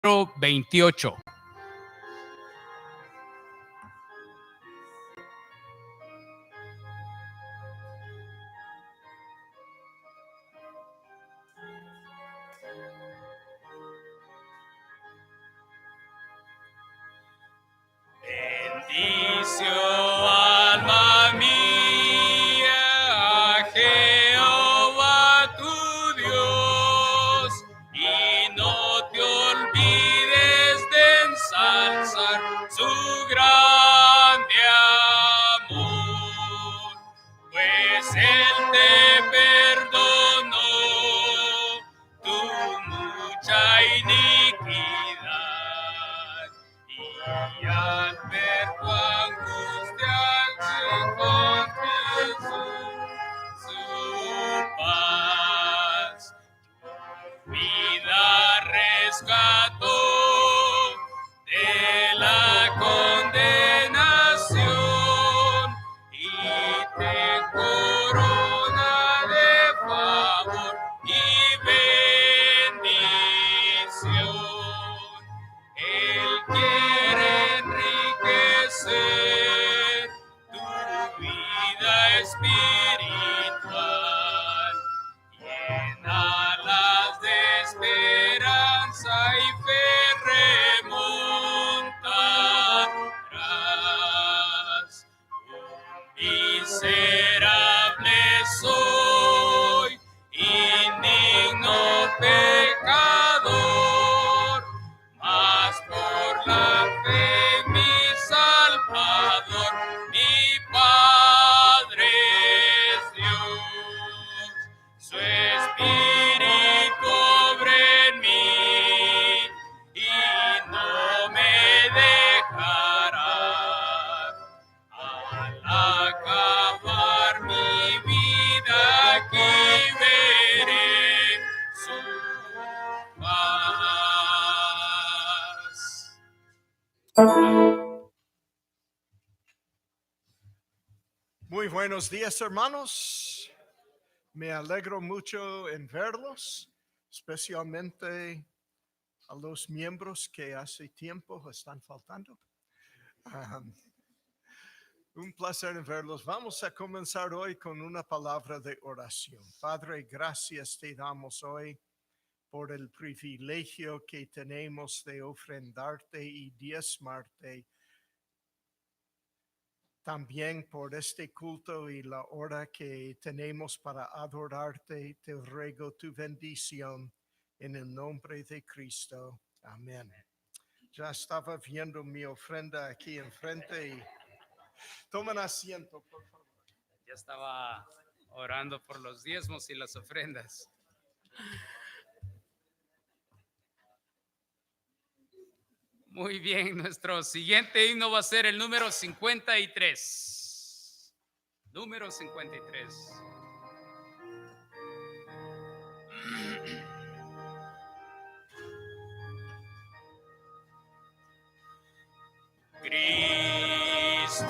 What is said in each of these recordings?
28. Bendicio, alma mía, a Jehová tu Dios, y no te olvides de ensalzar su grande amor, pues Él te perdonó tu mucha iniquidad. Y al ver tu angustia al confesó su paz, vida rescató de la condenación y te corona de favor y bendición. Él quiere enriquecer tu vida espiritual, llénalas de esperanza y fe remontarás. Miserable soy, indigno pecador, mas por la fe mi Salvador, mi Padre es Dios. Su Espíritu obra en mí y no me dejará. Al acabar mi vida aquí veré su paz. Muy buenos días, hermanos. Me alegro mucho en verlos, especialmente a los miembros que hace tiempo están faltando. Un placer en verlos. Vamos a comenzar hoy con una palabra de oración. Padre, gracias te damos hoy por el privilegio que tenemos de ofrendarte y diezmarte. También por este culto y la hora que tenemos para adorarte, te ruego tu bendición en el nombre de Cristo. Amén. Ya estaba viendo mi ofrenda aquí enfrente y tomen asiento, por favor. Ya estaba orando por los diezmos y las ofrendas. Muy bien, nuestro siguiente himno va a ser el número 53. Número 53. Cristo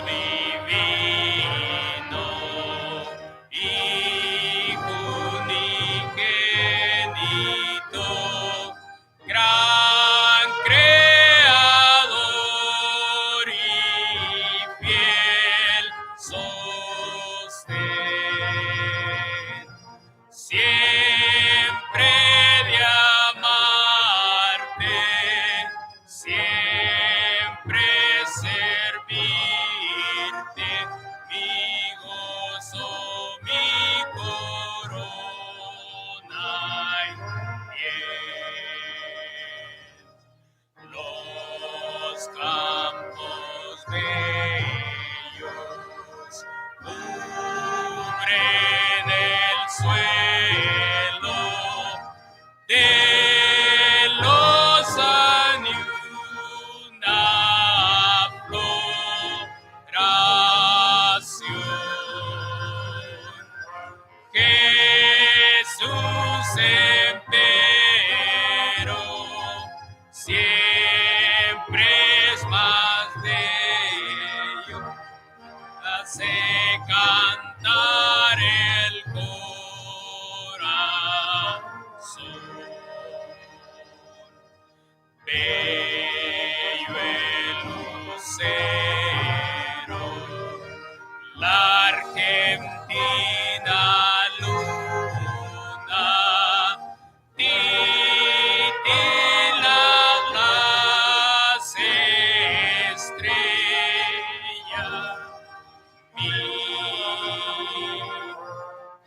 divino, Hijo unigénito, gran creador y fiel sostén, siempre de amarte, siempre servirte, mi gozo, mi corona y bien. Los campos bellos cubren el suelo de los años, una floración. Jesús empero siempre es más bello, hace cantar el corazón. bello el lucero, la argentina luna, titila las estrellas. Mi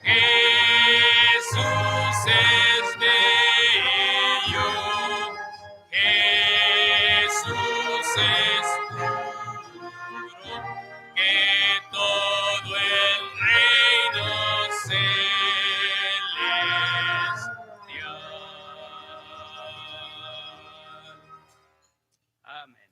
Jesús es bello, Jesús es puro, que todo el reino celestial. Amén.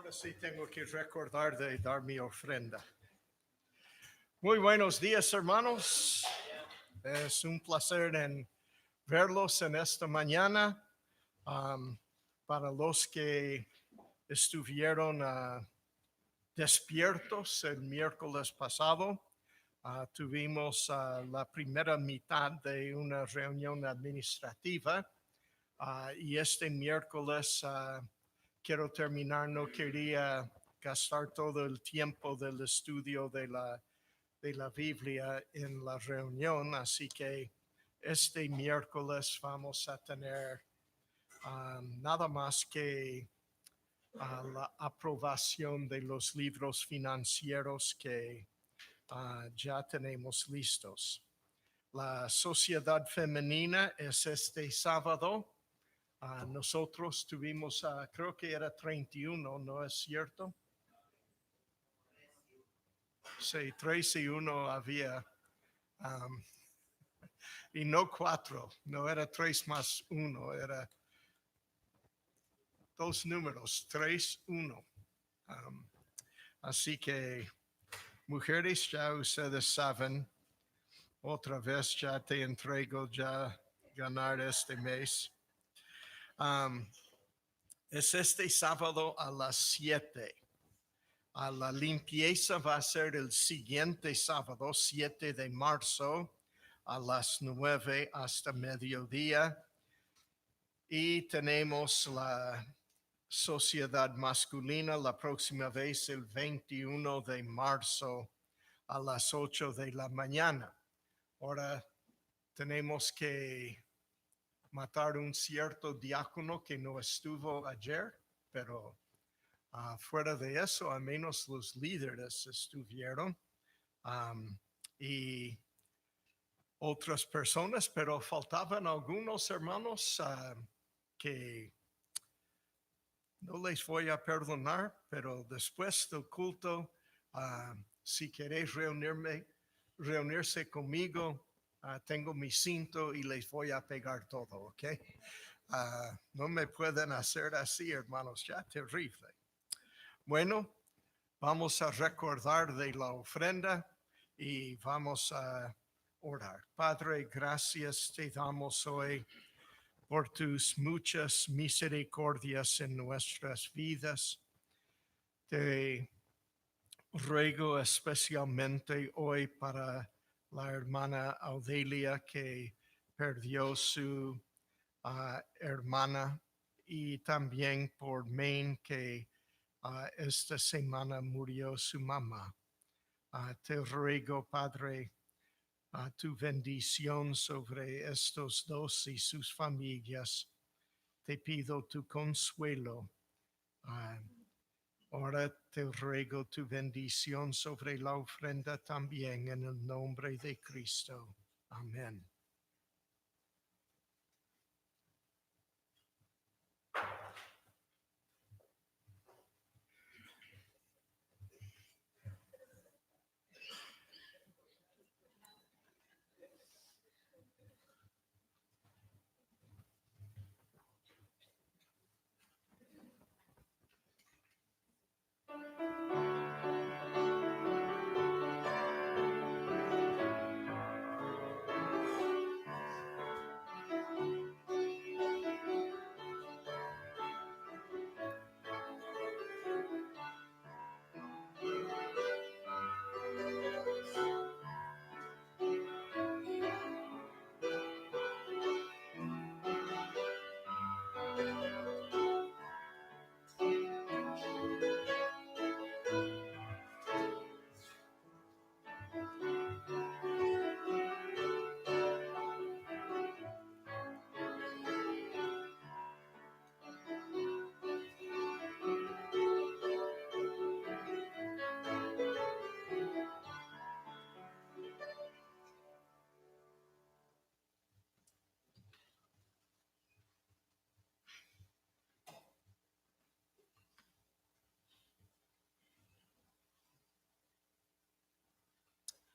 Ahora sí tengo que recordar de dar mi ofrenda. Muy buenos días, hermanos. Es un placer en verlos en esta mañana. Para los que estuvieron despiertos el miércoles pasado, tuvimos la primera mitad de una reunión administrativa y este miércoles quiero terminar, no quería gastar todo el tiempo del estudio de la Biblia en la reunión, así que este miércoles vamos a tener nada más que la aprobación de los libros financieros que ya tenemos listos. La Sociedad Femenina es este sábado. Nosotros tuvimos, creo que era 31, ¿no es cierto? Sí, 3 y 1 había. Y no 4, no era 3 más 1, era 2 números, 3, 1. Así que, mujeres, ya ustedes saben, otra vez ya te entrego ya ganar este mes. Es este sábado a las 7. La limpieza va a ser el siguiente sábado, 7 de marzo, a las 9 hasta mediodía. Y tenemos la sociedad masculina la próxima vez, el 21 de marzo, a las 8 de la mañana. Ahora tenemos que matar un cierto diácono que no estuvo ayer, pero fuera de eso, al menos los líderes estuvieron y otras personas, pero faltaban algunos hermanos que no les voy a perdonar, pero después del culto, si queréis reunirse conmigo, tengo mi cinto y les voy a pegar todo, ¿ok? No me pueden hacer así, hermanos, ya terrible. Bueno, vamos a recordar de la ofrenda y vamos a orar. Padre, gracias te damos hoy por tus muchas misericordias en nuestras vidas. Te ruego especialmente hoy para la hermana Audelia que perdió su hermana y también por Maine que esta semana murió su mamá. Te ruego, Padre, tu bendición sobre estos dos y sus familias. Te pido tu consuelo. Ahora te ruego tu bendición sobre la ofrenda también en el nombre de Cristo. Amén.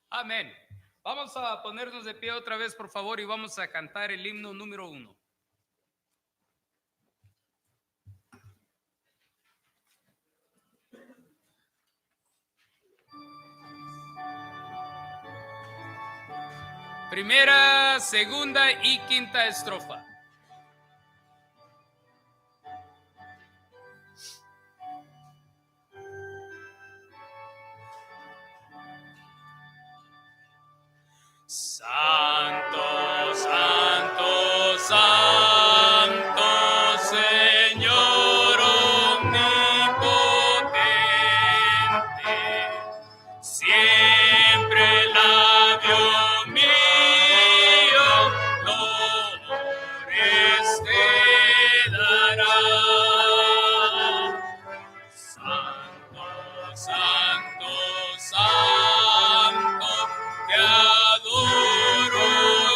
Amén. Vamos a ponernos de pie otra vez, por favor, y vamos a cantar el himno número 1. Primera, segunda y quinta estrofa. Santo, santo, santo, Señor omnipotente, siempre labio mío, dolores te dará. Santo, santo, santo, te adoro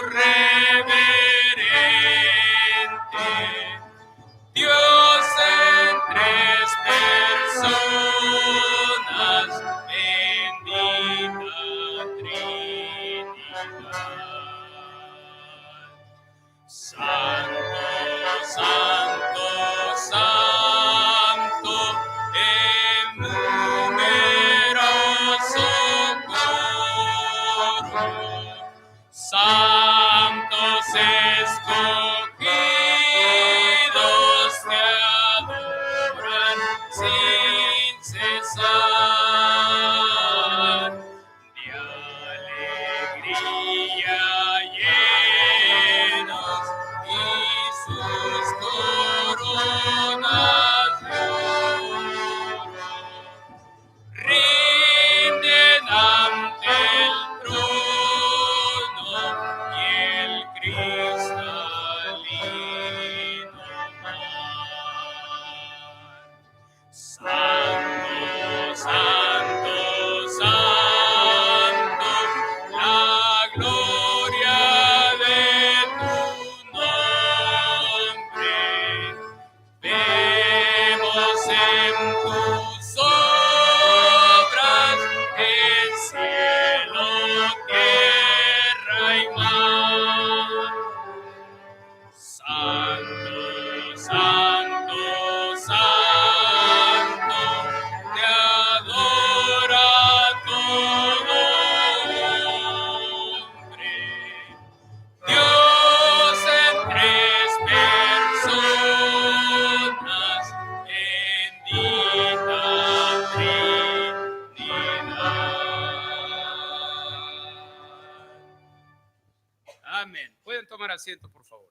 reverente. Dios en tres personas, bendita Trinidad. Santo, santo, santo, el numeroso coro, santos escogidos te adoran sin cesar. De alegría llenos y sus coronas de oro rinden ante el trono y el cristalino mar. Santo, santo, santo, la gloria de tu nombre. Vemos en tus obras el cielo, tierra y mar. Santo, santo, santo, te adora todo hombre. Dios en tres personas, bendita Trinidad. Amén. Pueden tomar asiento, por favor.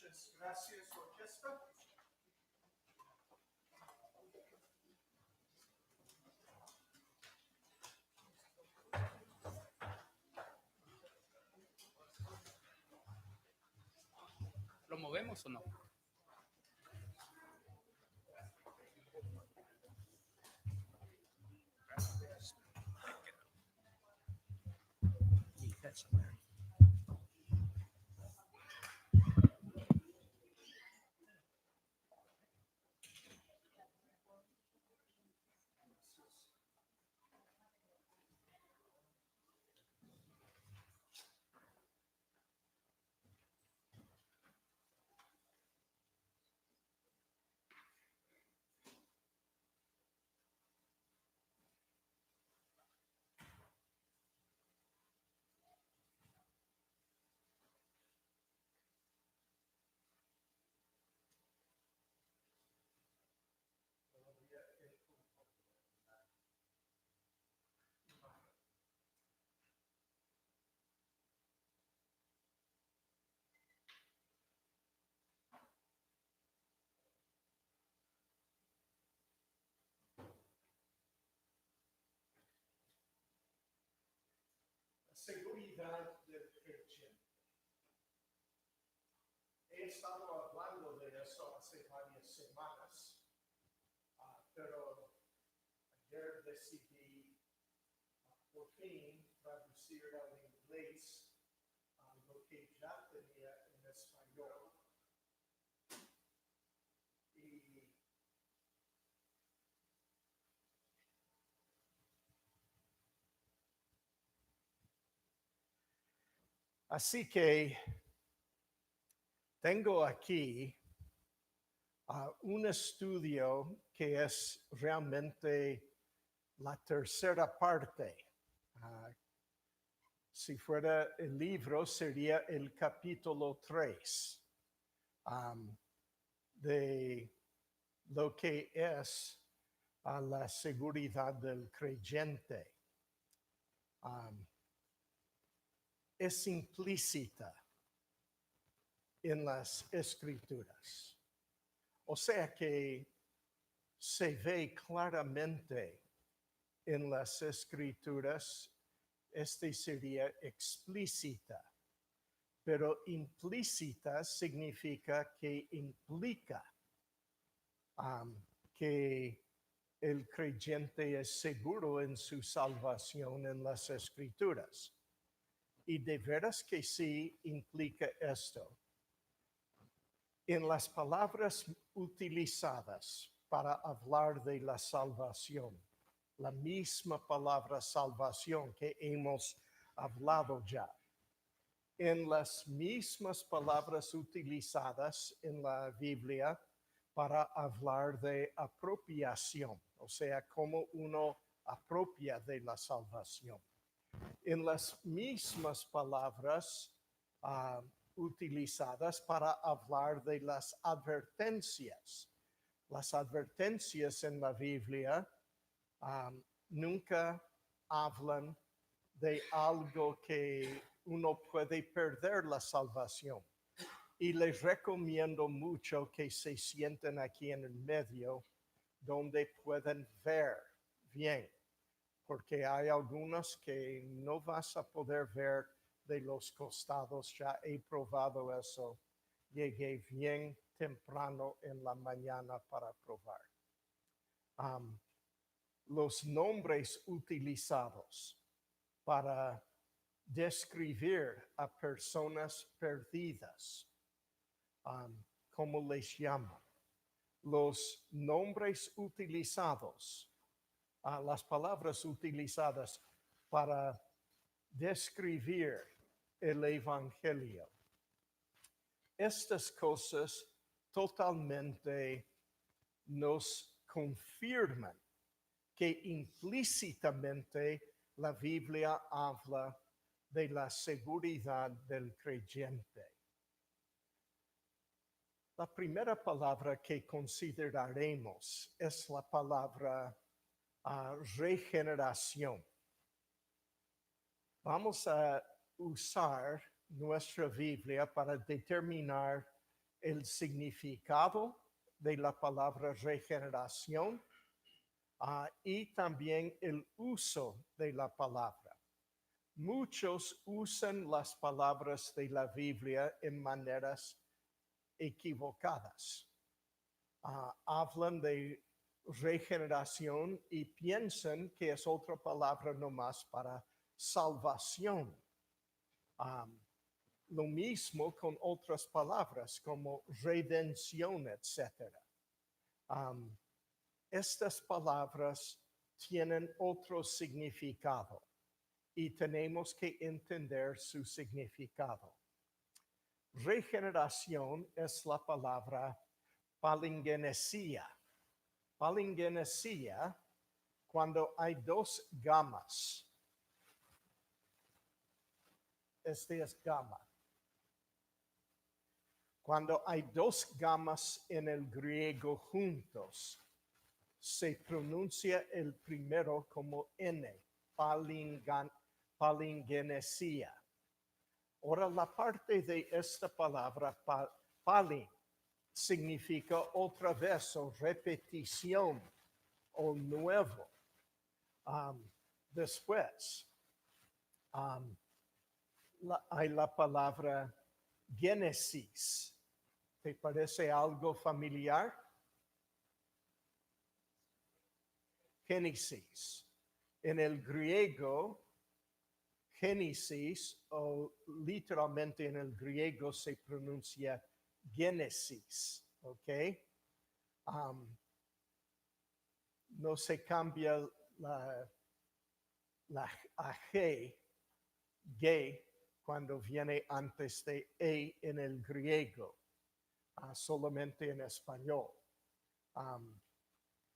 Muchas gracias, orquesta. ¿Lo movemos o no? Seguridad del creyente. He estado hablando de eso hace varias semanas, pero ayer decidí por fin traducir al inglés lo que ya tenía en español. Y así que tengo aquí un estudio que es realmente la tercera parte. Si fuera el libro, sería el capítulo 3 de lo que es la seguridad del creyente. Es implícita en las escrituras. O sea que se ve claramente en las escrituras, sería explícita, pero implícita significa que implica que el creyente es seguro en su salvación en las escrituras. Y de veras que sí implica esto. En las palabras utilizadas para hablar de la salvación, la misma palabra salvación que hemos hablado ya, en las mismas palabras utilizadas en la Biblia para hablar de apropiación, o sea, cómo uno apropia de la salvación. En las mismas palabras utilizadas para hablar de las advertencias. Las advertencias en la Biblia nunca hablan de algo que uno puede perder la salvación. Y les recomiendo mucho que se sienten aquí en el medio donde pueden ver bien, porque hay algunos que no vas a poder ver de los costados. Ya he probado eso. Llegué bien temprano en la mañana para probar. Los nombres utilizados para describir a personas perdidas, ¿cómo les llaman? Los nombres utilizados, las palabras utilizadas para describir el Evangelio. Estas cosas totalmente nos confirman que implícitamente la Biblia habla de la seguridad del creyente. La primera palabra que consideraremos es la palabra regeneración. Vamos a usar nuestra Biblia para determinar el significado de la palabra regeneración y también el uso de la palabra. Muchos usan las palabras de la Biblia en maneras equivocadas. Hablan de regeneración y piensan que es otra palabra nomás para salvación. Lo mismo con otras palabras como redención, etc. Estas palabras tienen otro significado y tenemos que entender su significado. Regeneración es la palabra palingenesia. Palingenesia, cuando hay dos gamas. Este es gamma. Cuando hay dos gamas en el griego juntos, se pronuncia el primero como N, palingenesia. Ahora, la parte de esta palabra, palin, significa otra vez o repetición o nuevo. Después, hay la palabra Génesis. ¿Te parece algo familiar? Génesis. En el griego, Génesis, o literalmente en el griego se pronuncia Génesis, ¿ok? No se cambia la G, gay, cuando viene antes de E en el griego, solamente en español.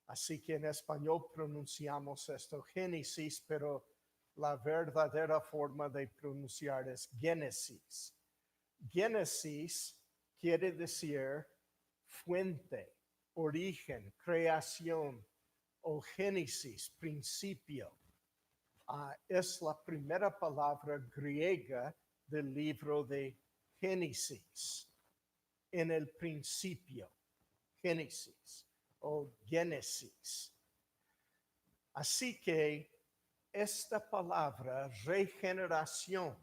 Así que en español pronunciamos esto Génesis, pero la verdadera forma de pronunciar es Génesis. Génesis quiere decir fuente, origen, creación o génesis, principio. Es la primera palabra griega del libro de Génesis. En el principio, Génesis o Génesis. Así que esta palabra regeneración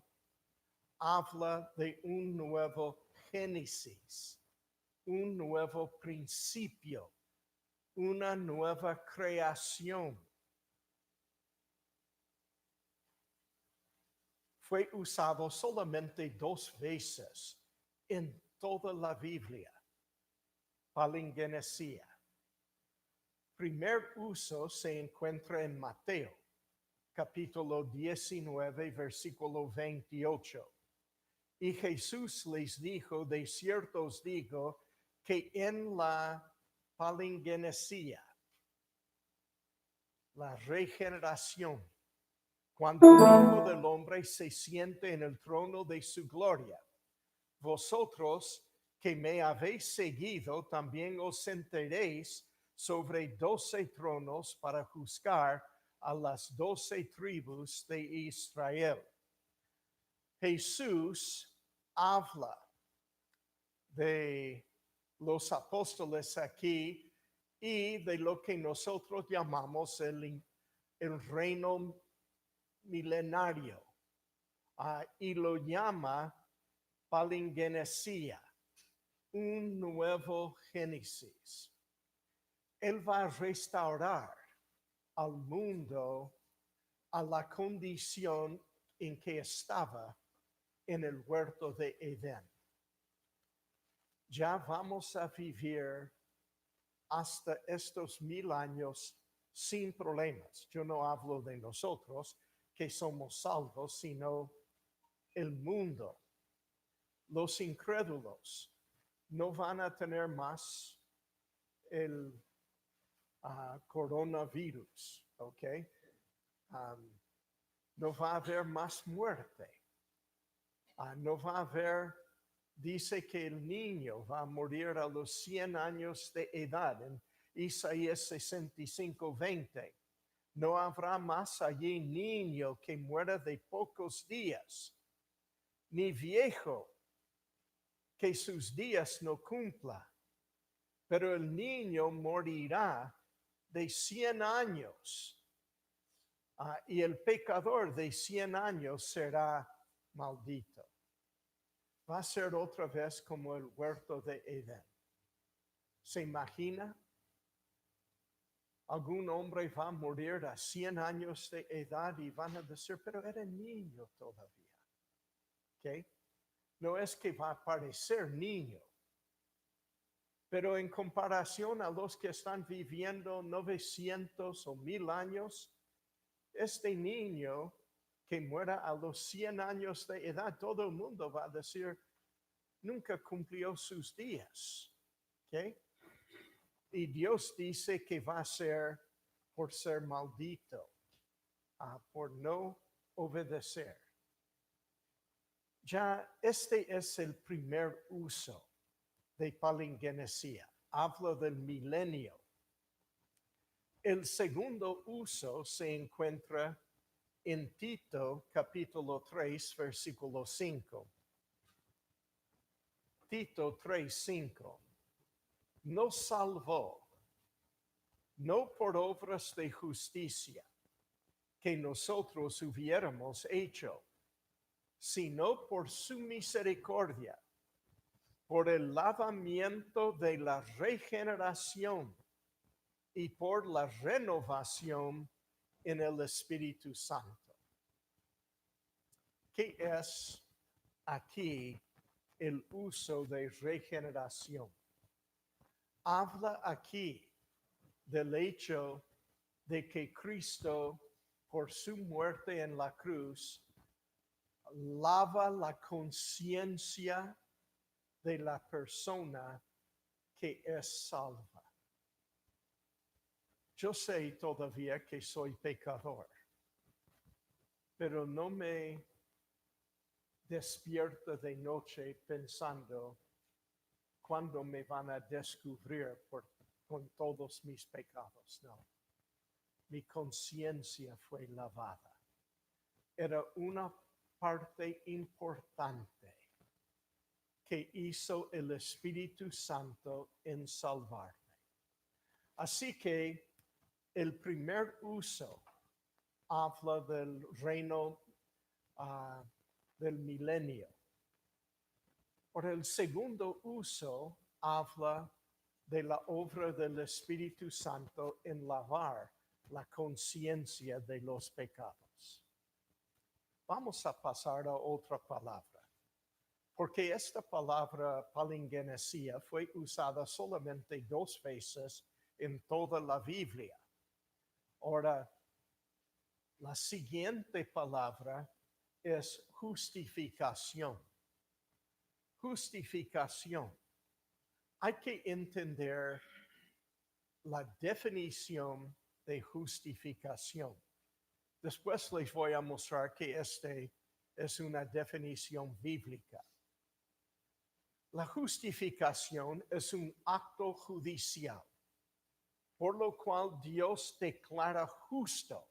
habla de un nuevo Génesis, un nuevo principio, una nueva creación. Fue usado solamente 2 veces en toda la Biblia, palingenesia. Primer uso se encuentra en Mateo, capítulo 19, versículo 28. Y Jesús les dijo, de cierto os digo, que en la palingenesia, la regeneración, cuando el Hijo del Hombre se siente en el trono de su gloria, vosotros que me habéis seguido, también os sentaréis sobre 12 tronos para juzgar a las 12 tribus de Israel. Jesús habla de los apóstoles aquí y de lo que nosotros llamamos el reino milenario, y lo llama palingenesia, un nuevo Génesis. Él va a restaurar al mundo a la condición en que estaba en el huerto de Edén. Ya vamos a vivir hasta estos 1000 años sin problemas. Yo no hablo de nosotros que somos salvos, sino el mundo. Los incrédulos no van a tener más el coronavirus, ¿ok? No va a haber más muerte. No va a haber, dice que el niño va a morir a los 100 años de edad en Isaías 65:20. No habrá más allí niño que muera de pocos días, ni viejo que sus días no cumpla, pero el niño morirá de 100 años. Y el pecador de 100 años será maldito. Va a ser otra vez como el huerto de Edén. ¿Se imagina? Algún hombre va a morir a 100 años de edad y van a decir, pero era niño todavía. ¿Ok? No es que va a parecer niño, pero en comparación a los que están viviendo 900 o 1000 años, este niño que muera a los 100 años de edad, todo el mundo va a decir, nunca cumplió sus días. ¿Ok? Y Dios dice que va a ser por ser maldito, por no obedecer. Ya este es el primer uso de palingenesia. Hablo del milenio. El segundo uso se encuentra en Tito capítulo 3, versículo 5. Tito 3:5. Nos salvó, no por obras de justicia que nosotros hubiéramos hecho, sino por su misericordia, por el lavamiento de la regeneración y por la renovación en el Espíritu Santo. ¿Qué es aquí el uso de regeneración? Habla aquí del hecho de que Cristo, por su muerte en la cruz, lava la conciencia de la persona que es salva. Yo sé todavía que soy pecador, pero no me despierto de noche pensando cuándo me van a descubrir con todos mis pecados. No, mi conciencia fue lavada. Era una parte importante que hizo el Espíritu Santo en salvarme. Así que el primer uso habla del reino del milenio. Por el segundo uso habla de la obra del Espíritu Santo en lavar la conciencia de los pecados. Vamos a pasar a otra palabra, porque esta palabra palingenesia fue usada solamente 2 veces en toda la Biblia. Ahora, la siguiente palabra es justificación. Justificación. Hay que entender la definición de justificación. Después les voy a mostrar que este es una definición bíblica. La justificación es un acto judicial, por lo cual Dios declara justo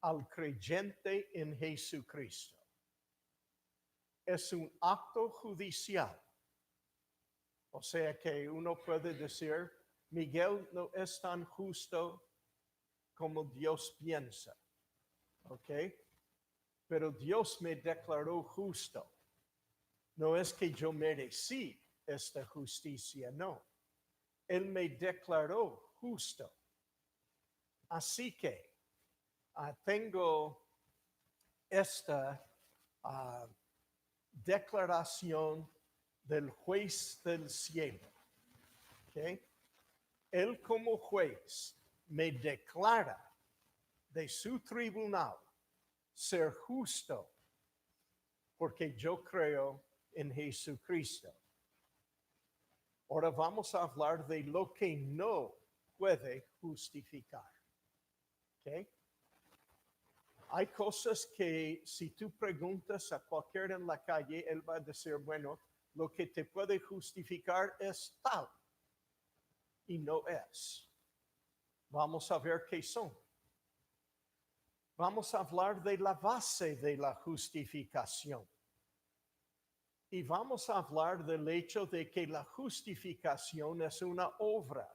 al creyente en Jesucristo. Es un acto judicial. O sea que uno puede decir, Miguel no es tan justo como Dios piensa. ¿Ok? Pero Dios me declaró justo. No es que yo merecí esta justicia, no. Él me declaró justo. Así que tengo esta declaración del juez del cielo. ¿Okay? Él como juez me declara de su tribunal ser justo porque yo creo en Jesucristo. Ahora vamos a hablar de lo que no puede justificar. ¿Okay? Hay cosas que si tú preguntas a cualquiera en la calle, él va a decir, bueno, lo que te puede justificar es tal. Y no es. Vamos a ver qué son. Vamos a hablar de la base de la justificación. Y vamos a hablar del hecho de que la justificación es una obra.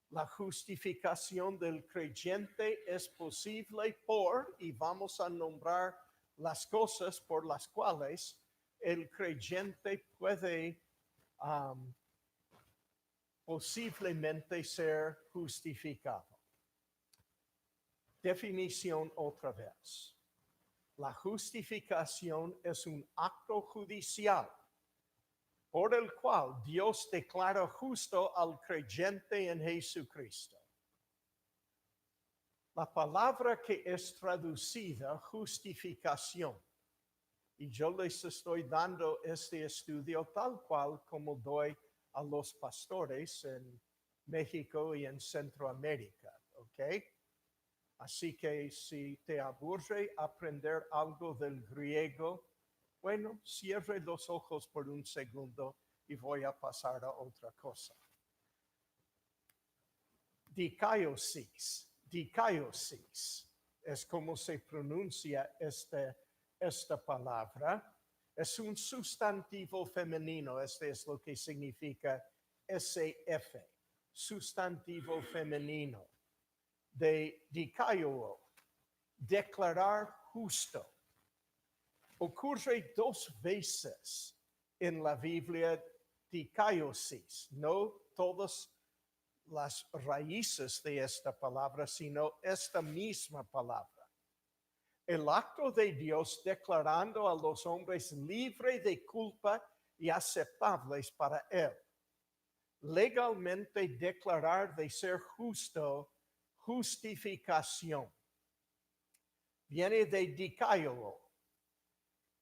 La justificación del creyente es posible por, y vamos a nombrar las cosas por las cuales el creyente puede posiblemente ser justificado. Definición otra vez. La justificación es un acto judicial por el cual Dios declara justo al creyente en Jesucristo. La palabra que es traducida justificación, y yo les estoy dando este estudio tal cual como doy a los pastores en México y en Centroamérica, ¿ok? Así que si te aburre aprender algo del griego, bueno, cierre los ojos por un segundo y voy a pasar a otra cosa. Dikaiosis es como se pronuncia esta palabra. Es un sustantivo femenino, este es lo que significa SF, sustantivo femenino. De dikaio, declarar justo. Ocurre 2 veces en la Biblia dikaiosis, no todas las raíces de esta palabra, sino esta misma palabra. El acto de Dios declarando a los hombres libres de culpa y aceptables para Él. Legalmente declarar de ser justo, justificación. Viene de dikaio,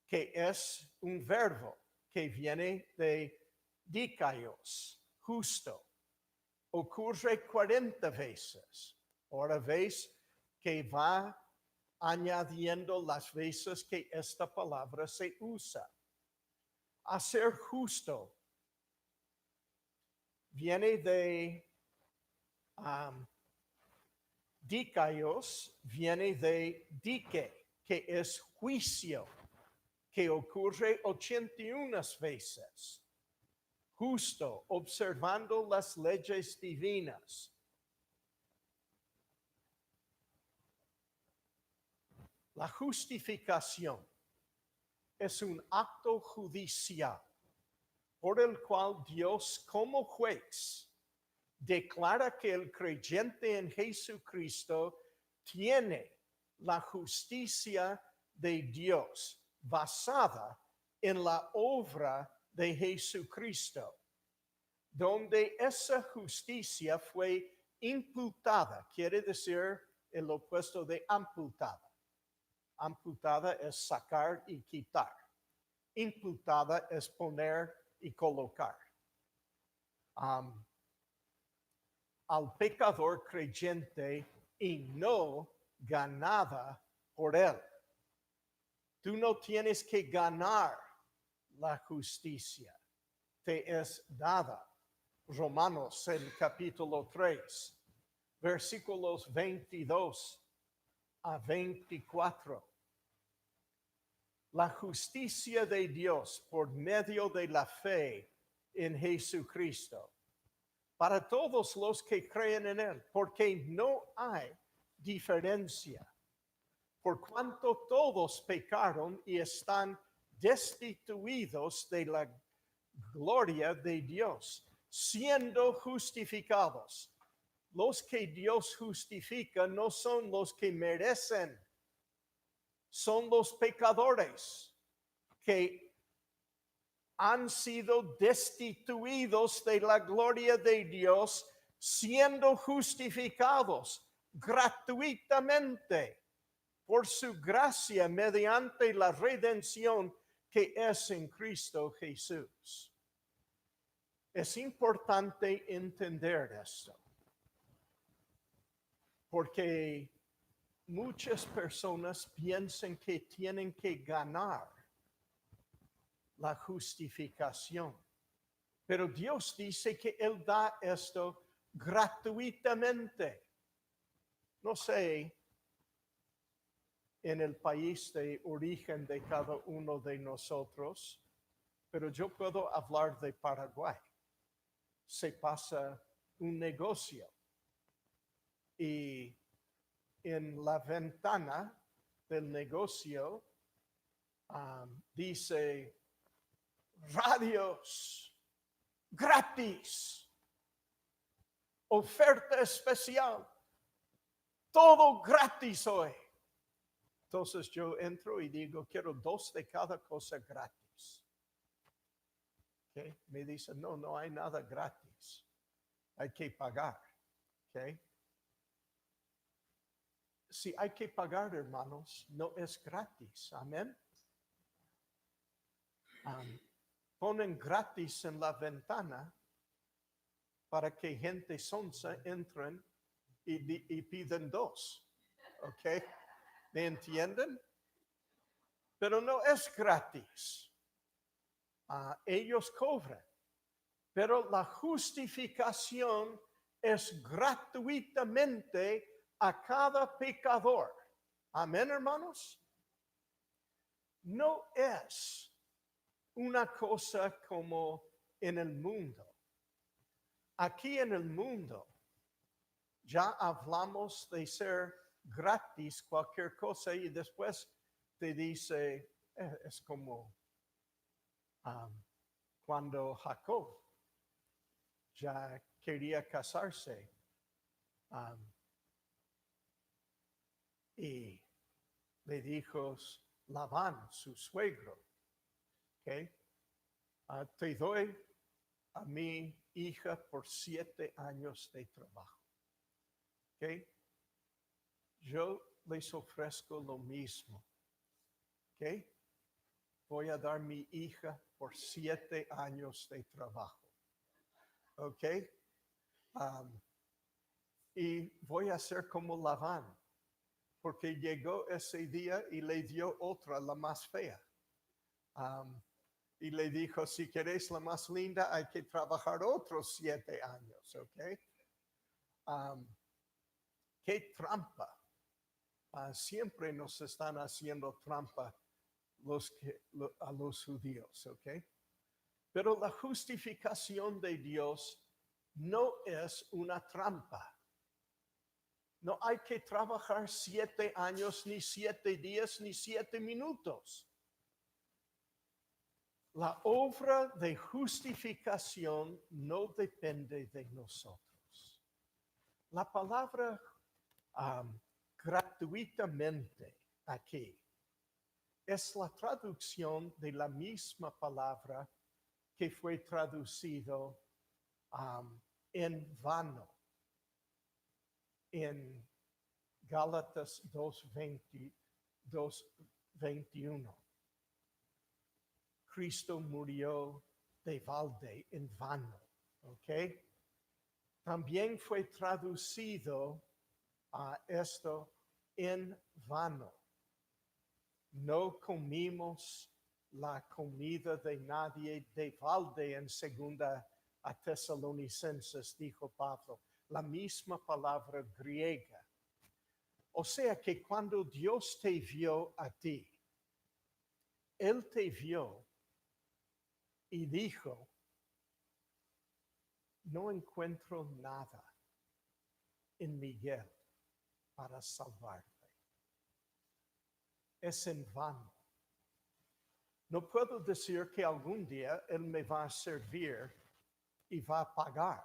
que es un verbo que viene de dikaios, justo. Ocurre 40 veces. Ahora ves que va añadiendo las veces que esta palabra se usa. Hacer justo viene de dikaios, viene de dike, que es juicio, que ocurre 81 veces. Justo, observando las leyes divinas. La justificación es un acto judicial por el cual Dios como juez declara que el creyente en Jesucristo tiene la justicia de Dios basada en la obra de Jesucristo, donde esa justicia fue imputada, quiere decir el opuesto de amputada. Amputada es sacar y quitar. Imputada es poner y colocar. Al pecador creyente y no ganada por él. Tú no tienes que ganar la justicia, te es dada. Romanos en capítulo 3, versículos 22 a 24. La justicia de Dios por medio de la fe en Jesucristo, para todos los que creen en Él, porque no hay diferencia. Por cuanto todos pecaron y están destituidos de la gloria de Dios, siendo justificados. Los que Dios justifica no son los que merecen, son los pecadores que han sido destituidos de la gloria de Dios, siendo justificados gratuitamente por su gracia mediante la redención que es en Cristo Jesús. Es importante entender esto, porque muchas personas piensan que tienen que ganar la justificación, pero Dios dice que Él da esto gratuitamente. No sé, en el país de origen de cada uno de nosotros, pero yo puedo hablar de Paraguay. Se pasa un negocio y en la ventana del negocio dice radios gratis, oferta especial, todo gratis hoy. Entonces yo entro y digo, quiero 2 de cada cosa gratis. ¿Okay? Me dicen, no hay nada gratis. Hay que pagar. ¿Okay? Si hay que pagar, hermanos, no es gratis. Amén. Ponen gratis en la ventana para que gente sonsa entren y piden 2. ¿Ok? ¿Me entienden? Pero no es gratis. Ellos cobran. Pero la justificación es gratuitamente a cada pecador. Amén, hermanos. No es una cosa como en el mundo. Aquí en el mundo ya hablamos de ser gratis cualquier cosa y después te dice, es como cuando Jacob ya quería casarse y le dijo Labán, su suegro, ¿okay? Te doy a mi hija por 7 años de trabajo. ¿Okay? Yo les ofrezco lo mismo. ¿Okay? Voy a dar mi hija por 7 años de trabajo. ¿Ok? Y voy a hacer como Labán, porque llegó ese día y le dio otra, la más fea. Y le dijo, si queréis la más linda, hay que trabajar otros 7 años. ¿Ok? ¡Qué trampa! Siempre nos están haciendo trampa a los judíos, ¿ok? Pero la justificación de Dios no es una trampa. No hay que trabajar 7 años, ni 7 días, ni 7 minutos. La obra de justificación no depende de nosotros. La palabra gratuitamente aquí es la traducción de la misma palabra que fue traducido en vano en Gálatas 2:21. Cristo murió de balde en vano, ¿ok? También fue traducido esto en vano. No comimos la comida de nadie de balde en 2 Tesalonicenses, dijo Pablo. La misma palabra griega. O sea que cuando Dios te vio a ti, Él te vio y dijo, no encuentro nada en Miguel para salvarte. Es en vano. No puedo decir que algún día Él me va a servir y va a pagar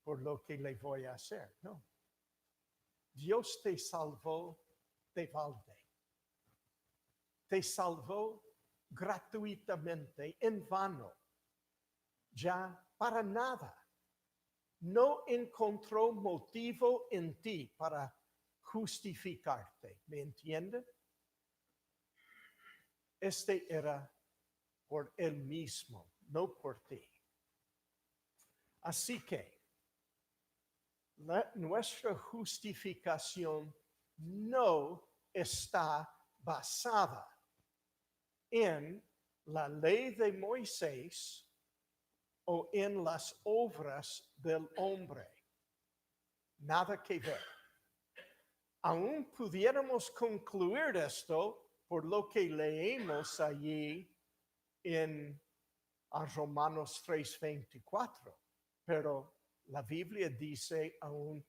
por lo que le voy a hacer. No. Dios te salvó de balde. Te salvó gratuitamente, en vano. Ya para nada. No encontró motivo en ti para justificarte. ¿Me entiende? Este era por Él mismo, no por ti. Así que nuestra justificación no está basada en la ley de Moisés o en las obras del hombre. Nada que ver. Aún pudiéramos concluir esto por lo que leemos allí en a Romanos 3:24, pero la Biblia dice aún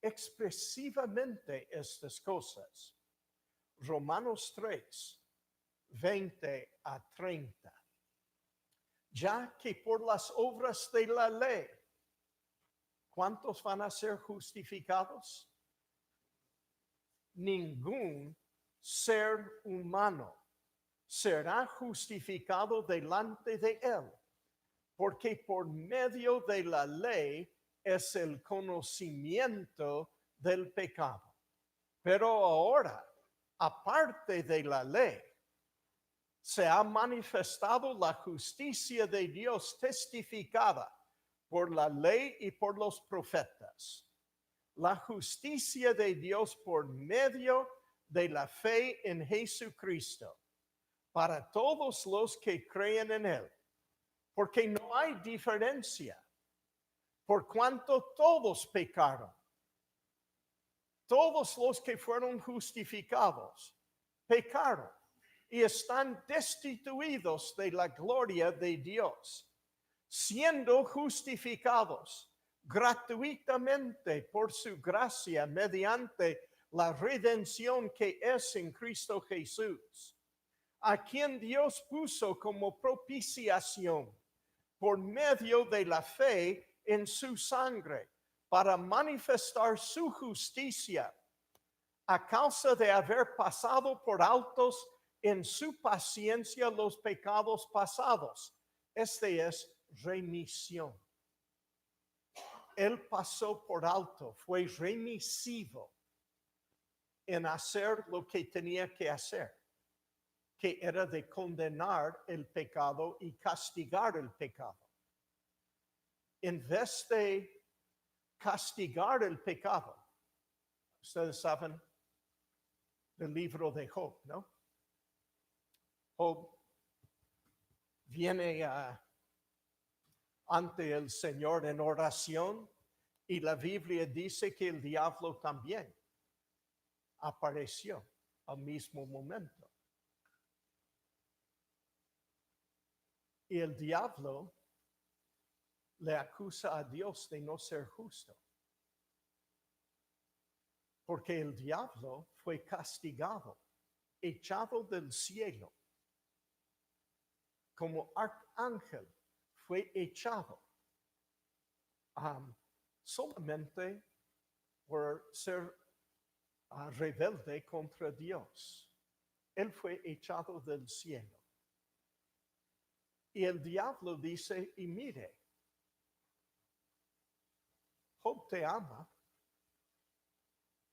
expresivamente estas cosas. Romanos 3:20-30. Ya que por las obras de la ley, ¿cuántos van a ser justificados? Ningún ser humano será justificado delante de él, porque por medio de la ley es el conocimiento del pecado. Pero ahora, aparte de la ley, se ha manifestado la justicia de Dios testificada por la ley y por los profetas. La justicia de Dios por medio de la fe en Jesucristo para todos los que creen en Él. Porque no hay diferencia, por cuanto todos pecaron. Todos los que fueron justificados pecaron y están destituidos de la gloria de Dios, siendo justificados gratuitamente por su gracia mediante la redención que es en Cristo Jesús, a quien Dios puso como propiciación por medio de la fe en su sangre, para manifestar su justicia a causa de haber pasado por altos en su paciencia los pecados pasados. Este es remisión. Él pasó por alto, fue remisivo en hacer lo que tenía que hacer, que era de condenar el pecado y castigar el pecado. En vez de castigar el pecado, ustedes saben del libro de Job, ¿no? Job viene ante el Señor en oración y la Biblia dice que el diablo también apareció al mismo momento. Y el diablo le acusa a Dios de no ser justo, porque el diablo fue castigado, echado del cielo, como arcángel fue echado, solamente por ser rebelde contra Dios. Él fue echado del cielo. Y el diablo dice, y mire, Job te ama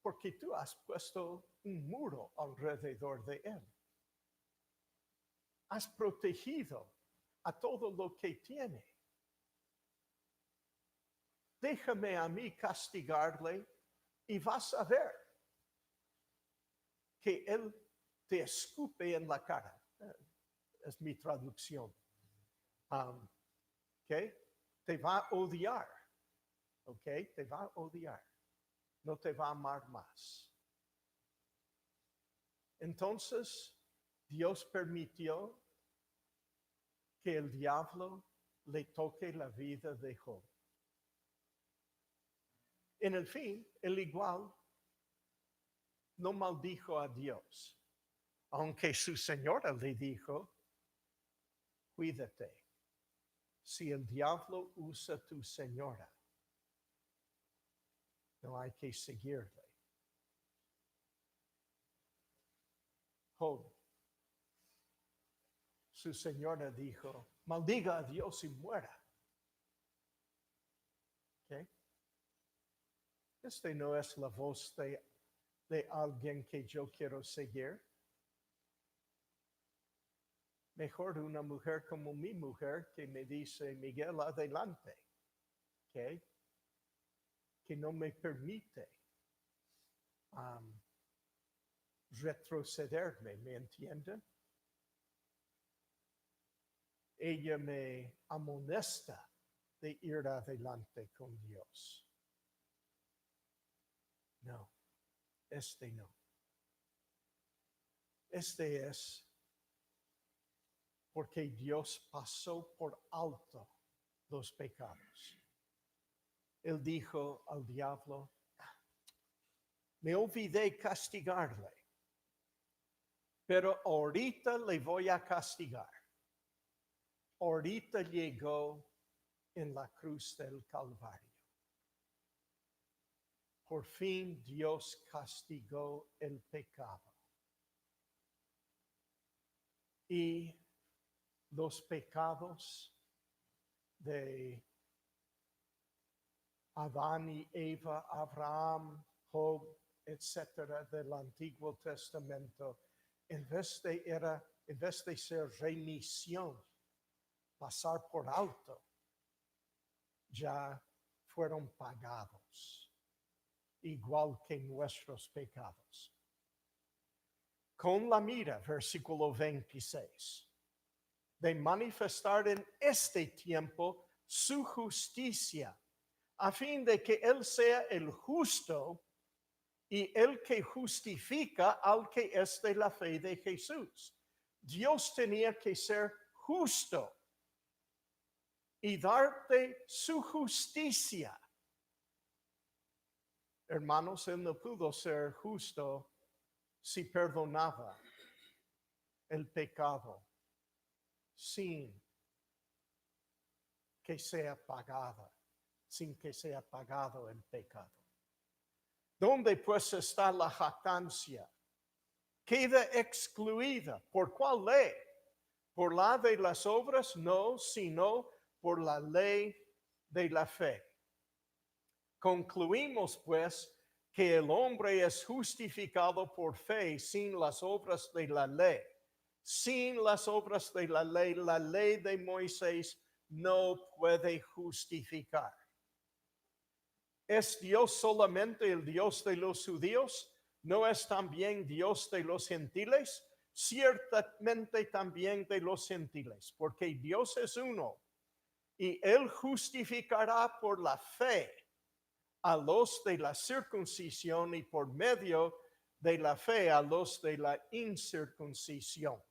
porque tú has puesto un muro alrededor de él. Has protegido a todo lo que tiene. Déjame a mí castigarle y vas a ver que él te escupe en la cara. Es mi traducción. Okay? Te va a odiar. Okay? Te va a odiar. No te va a amar más. Entonces, Dios permitió que el diablo le toque la vida de Job. En el fin, él igual no maldijo a Dios, aunque su señora le dijo, cuídate, si el diablo usa tu señora, no hay que seguirle. Job, su señora dijo, maldiga a Dios y muera. ¿Okay? Este no es la voz de alguien que yo quiero seguir. Mejor una mujer como mi mujer que me dice, Miguel, adelante. ¿Okay? Que no me permite retrocederme, ¿me entienden? Ella me amonesta de ir adelante con Dios. No, este no. Este es porque Dios pasó por alto los pecados. Él dijo al diablo, me olvidé castigarle, pero ahorita le voy a castigar. Ahorita llegó en la cruz del Calvario. Por fin Dios castigó el pecado. Y los pecados de Adán y Eva, Abraham, Job, etcétera, del Antiguo Testamento, en vez de ser remisión, pasar por alto, ya fueron pagados, igual que nuestros pecados. Con la mira, versículo 26, de manifestar en este tiempo su justicia, a fin de que Él sea el justo y el que justifica al que es de la fe de Jesús. Dios tenía que ser justo y darte su justicia. Hermanos, Él no pudo ser justo si perdonaba el pecado sin que sea pagado el pecado. ¿Dónde pues está la jactancia? Queda excluida. ¿Por cuál ley? ¿Por la de las obras? No, sino por la ley de la fe. Concluimos pues que el hombre es justificado por fe sin las obras de la ley. Sin las obras de la ley de Moisés no puede justificar. ¿Es Dios solamente el Dios de los judíos? ¿No es también Dios de los gentiles? Ciertamente también de los gentiles, porque Dios es uno y Él justificará por la fe a los de la circuncisión y por medio de la fe a los de la incircuncisión.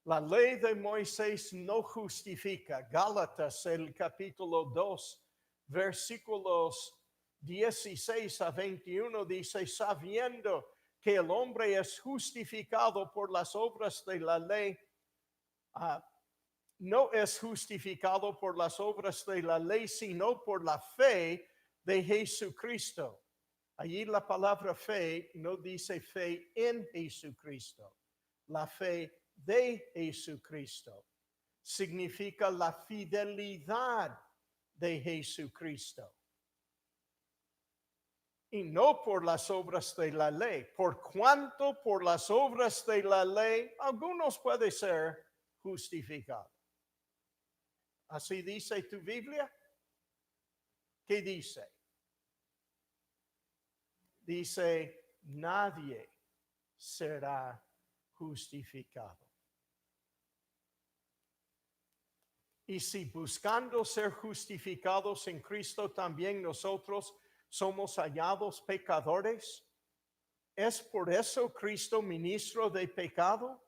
La ley de Moisés no justifica. Gálatas, el capítulo 2, versículos 16 a 21 dice, sabiendo que el hombre es justificado por las obras de la ley, no es justificado por las obras de la ley, sino por la fe de Jesucristo. Allí la palabra fe no dice fe en Jesucristo. La fe de Jesucristo significa la fidelidad de Jesucristo. Y no por las obras de la ley. Por cuanto por las obras de la ley, algunos pueden ser justificados. ¿Así dice tu Biblia? ¿Qué dice? Dice, nadie será justificado. Y si buscando ser justificados en Cristo también nosotros somos hallados pecadores, ¿es por eso Cristo ministro de pecado?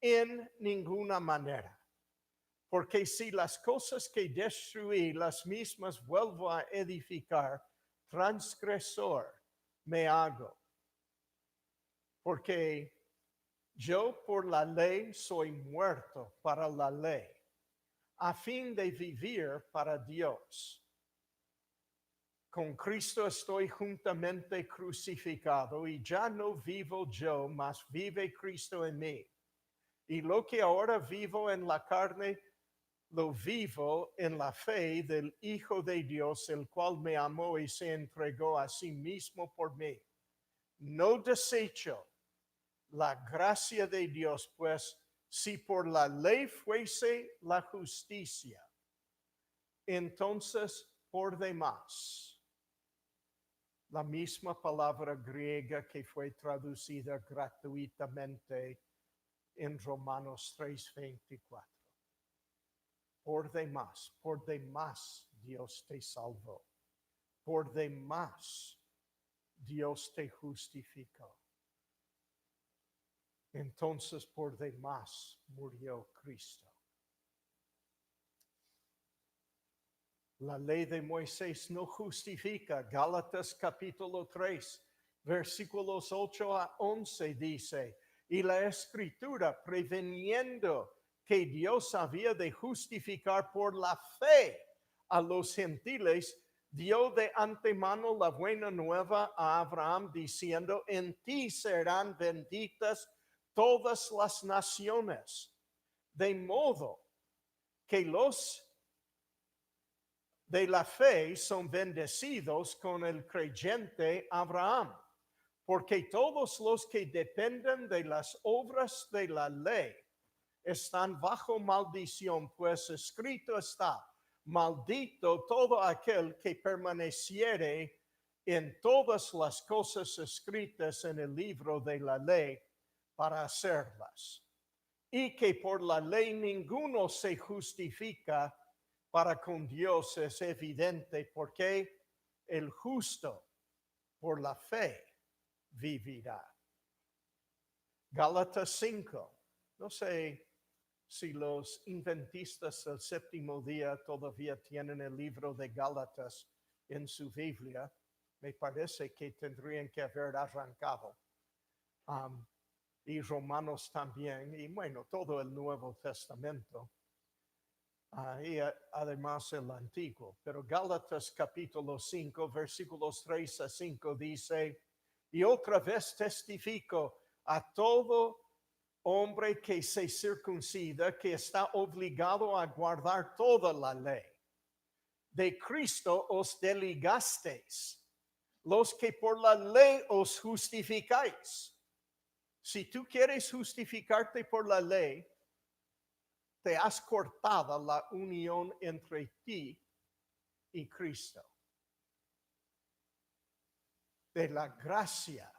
En ninguna manera. Porque si las cosas que destruí, las mismas vuelvo a edificar, transgresor me hago. Porque yo por la ley soy muerto para la ley, a fin de vivir para Dios. Con Cristo estoy juntamente crucificado y ya no vivo yo, mas vive Cristo en mí. Y lo que ahora vivo en la carne, lo vivo en la fe del Hijo de Dios, el cual me amó y se entregó a sí mismo por mí. No desecho la gracia de Dios, pues si por la ley fuese la justicia, entonces por demás, la misma palabra griega que fue traducida gratuitamente en Romanos 3:24. Por demás Dios te salvó. Por demás Dios te justificó. Entonces por demás murió Cristo. La ley de Moisés no justifica. Gálatas capítulo 3, versículos 8 a 11 dice, y la escritura preveniendo que Dios había de justificar por la fe a los gentiles, dio de antemano la buena nueva a Abraham diciendo, en ti serán benditas todas las naciones, de modo que los de la fe son bendecidos con el creyente Abraham, porque todos los que dependen de las obras de la ley están bajo maldición, pues escrito está, maldito todo aquel que permaneciere en todas las cosas escritas en el libro de la ley para hacerlas. Y que por la ley ninguno se justifica para con Dios es evidente, porque el justo por la fe vivirá. Gálatas 5. No sé si los inventistas del séptimo día todavía tienen el libro de Gálatas en su Biblia. Me parece que tendrían que haber arrancado. Y Romanos también, y bueno, todo el Nuevo Testamento. Y además el Antiguo. Pero Gálatas capítulo 5, versículos 3 a 5 dice, y otra vez testifico a todo hombre que se circuncida, que está obligado a guardar toda la ley. De Cristo os desligasteis, los que por la ley os justificáis. Si tú quieres justificarte por la ley, te has cortado la unión entre ti y Cristo. De la gracia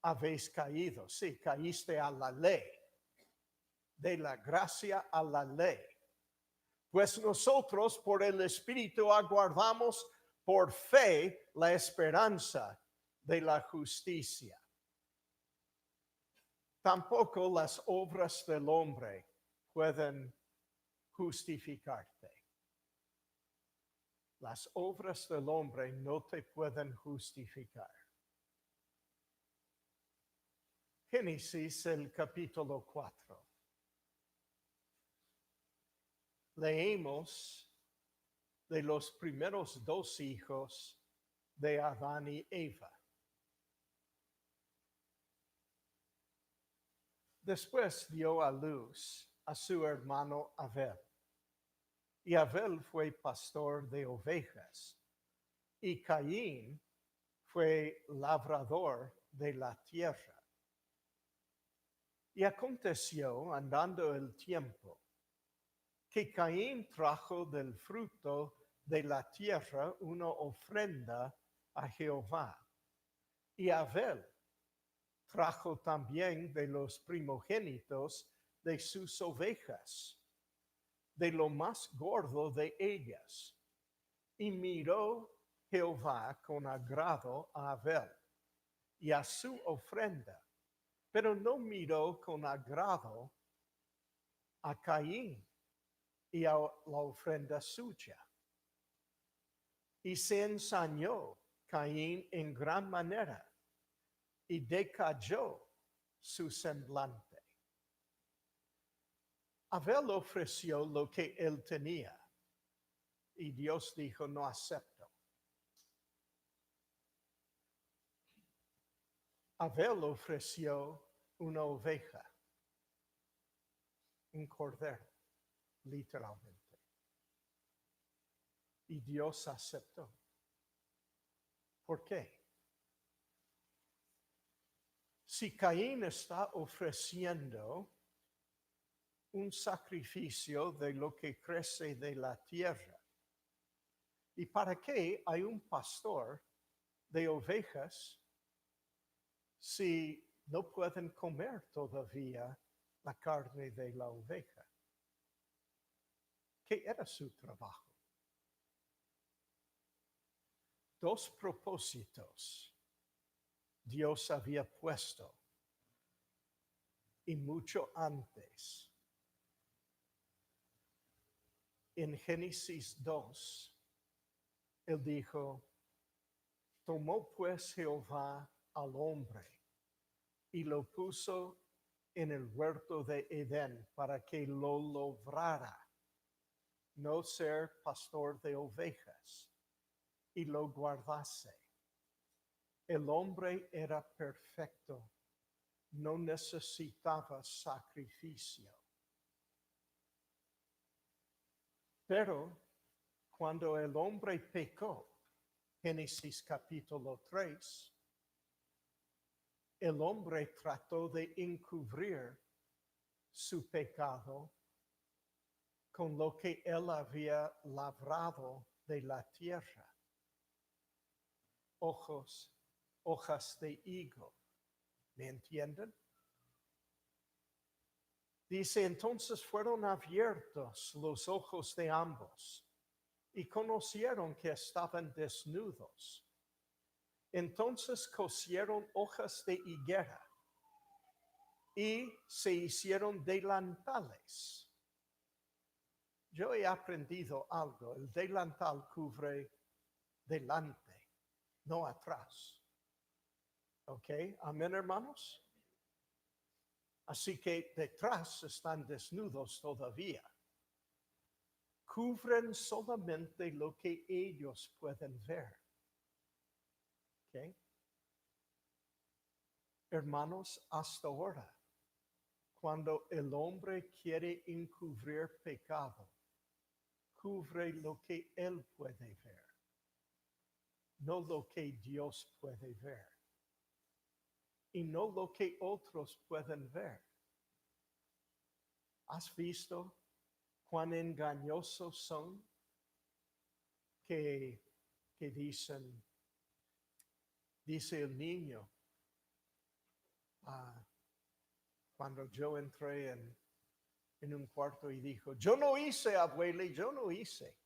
habéis caído. Sí, caíste a la ley. De la gracia a la ley. Pues nosotros por el Espíritu aguardamos por fe la esperanza de la justicia. Tampoco las obras del hombre pueden justificarte. Las obras del hombre no te pueden justificar. Génesis, el capítulo 4. Leemos de los primeros dos hijos de Adán y Eva. Después dio a luz a su hermano Abel. Y Abel fue pastor de ovejas. Y Caín fue labrador de la tierra. Y aconteció, andando el tiempo, que Caín trajo del fruto de la tierra una ofrenda a Jehová. Y Abel trajo también de los primogénitos de sus ovejas, de lo más gordo de ellas. Y miró Jehová con agrado a Abel y a su ofrenda, pero no miró con agrado a Caín y a la ofrenda suya. Y se ensañó Caín en gran manera y decayó su semblante. Abel ofreció lo que él tenía y Dios dijo, no acepto. Abel ofreció una oveja, un cordero, literalmente. Y Dios aceptó. ¿Por qué? Si Caín está ofreciendo un sacrificio de lo que crece de la tierra, ¿y para qué hay un pastor de ovejas si no pueden comer todavía la carne de la oveja? ¿Qué era su trabajo? Dos propósitos Dios había puesto y mucho antes. En Génesis 2, él dijo, tomó pues Jehová al hombre y lo puso en el huerto de Edén para que lo lograra, no ser pastor de ovejas, y lo guardase. El hombre era perfecto, no necesitaba sacrificio. Pero cuando el hombre pecó, Génesis capítulo 3, el hombre trató de encubrir su pecado con lo que él había labrado de la tierra. Hojas de higo. ¿Me entienden? Dice, entonces fueron abiertos los ojos de ambos y conocieron que estaban desnudos. Entonces cosieron hojas de higuera y se hicieron delantales. Yo he aprendido algo. El delantal cubre delante, no atrás. ¿Ok? Amén, hermanos. Así que detrás están desnudos todavía. Cubren solamente lo que ellos pueden ver. ¿Ok? Hermanos, hasta ahora, cuando el hombre quiere encubrir pecado, cubre lo que él puede ver, no lo que Dios puede ver. Y no lo que otros pueden ver. ¿Has visto cuán engañosos son que dicen, dice el niño, cuando yo entré en un cuarto y dijo, yo no hice, abuela, yo no hice.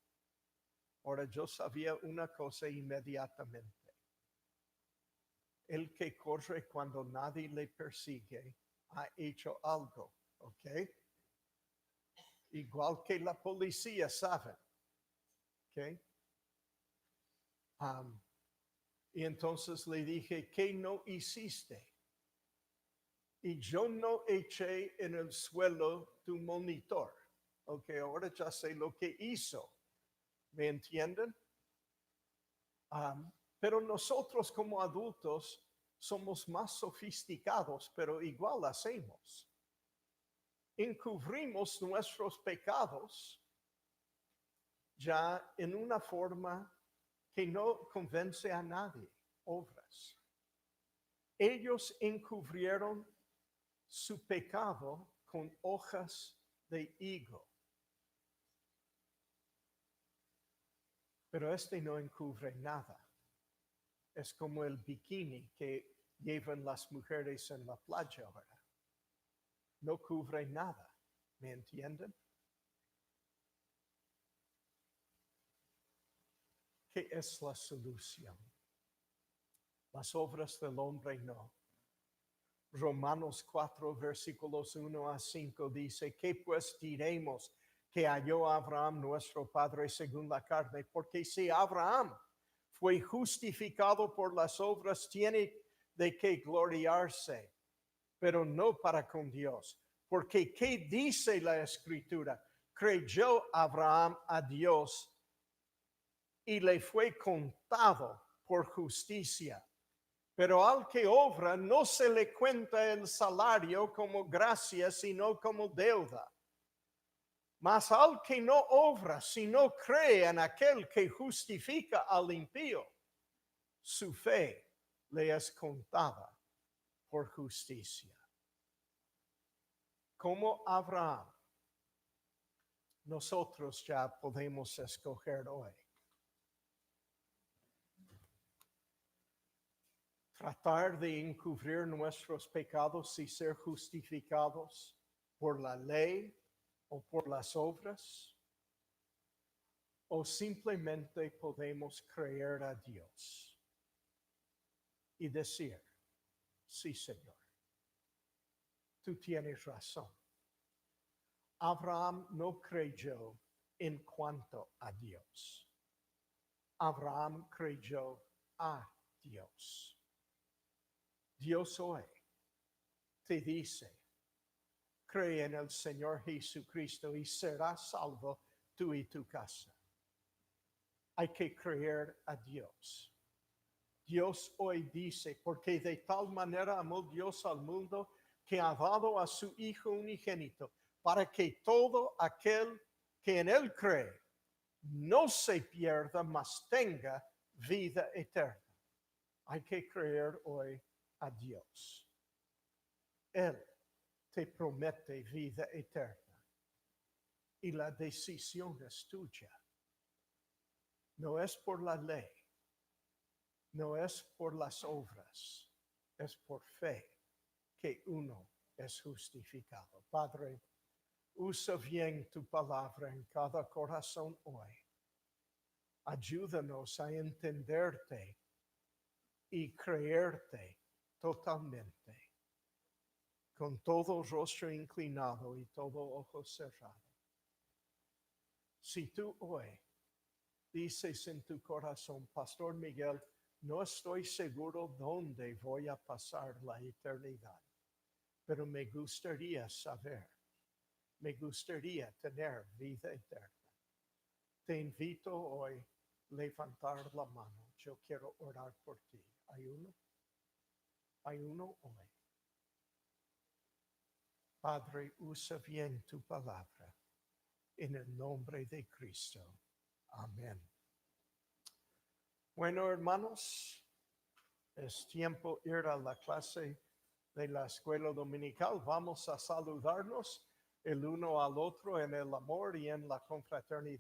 Ahora yo sabía una cosa inmediatamente. El que corre cuando nadie le persigue ha hecho algo, ¿ok? Igual que la policía sabe, ¿ok? Y entonces le dije, ¿qué no hiciste? Y yo no eché en el suelo tu monitor. Ok, ahora ya sé lo que hizo. ¿Me entienden? Pero nosotros como adultos somos más sofisticados, pero igual hacemos. Encubrimos nuestros pecados ya en una forma que no convence a nadie, obras. Ellos encubrieron su pecado con hojas de higo. Pero este no encubre nada. Es como el bikini que llevan las mujeres en la playa ahora. No cubre nada. ¿Me entienden? ¿Qué es la solución? Las obras del hombre no. Romanos 4, versículos 1 a 5 dice, ¿qué pues diremos que halló Abraham nuestro padre según la carne? Porque si Abraham fue justificado por las obras, tiene de qué gloriarse, pero no para con Dios. Porque ¿qué dice la Escritura? Creyó Abraham a Dios y le fue contado por justicia. Pero al que obra no se le cuenta el salario como gracia, sino como deuda. Mas al que no obra, sino cree en aquel que justifica al impío, su fe le es contada por justicia. Como Abraham, nosotros ya podemos escoger hoy. Tratar de encubrir nuestros pecados y ser justificados por la ley o por las obras, o simplemente podemos creer a Dios y decir, sí, Señor, tú tienes razón. Abraham no creyó en cuanto a Dios. Abraham creyó a Dios. Dios hoy te dice, cree en el Señor Jesucristo y serás salvo tú y tu casa. Hay que creer a Dios. Dios hoy dice, porque de tal manera amó Dios al mundo que ha dado a su Hijo unigénito, para que todo aquel que en Él cree no se pierda, mas tenga vida eterna. Hay que creer hoy a Dios. Él te promete vida eterna y la decisión es tuya. No es por la ley, no es por las obras, es por fe que uno es justificado. Padre, usa bien tu palabra en cada corazón hoy. Ayúdanos a entenderte y creerte totalmente, con todo rostro inclinado y todo ojo cerrado. Si tú hoy dices en tu corazón, Pastor Miguel, no estoy seguro dónde voy a pasar la eternidad, pero me gustaría saber, me gustaría tener vida eterna. Te invito hoy a levantar la mano. Yo quiero orar por ti. ¿Hay uno? ¿Hay uno hoy? Padre, usa bien tu palabra en el nombre de Cristo. Amén. Bueno, hermanos, es tiempo de ir a la clase de la escuela dominical. Vamos a saludarnos el uno al otro en el amor y en la confraternidad.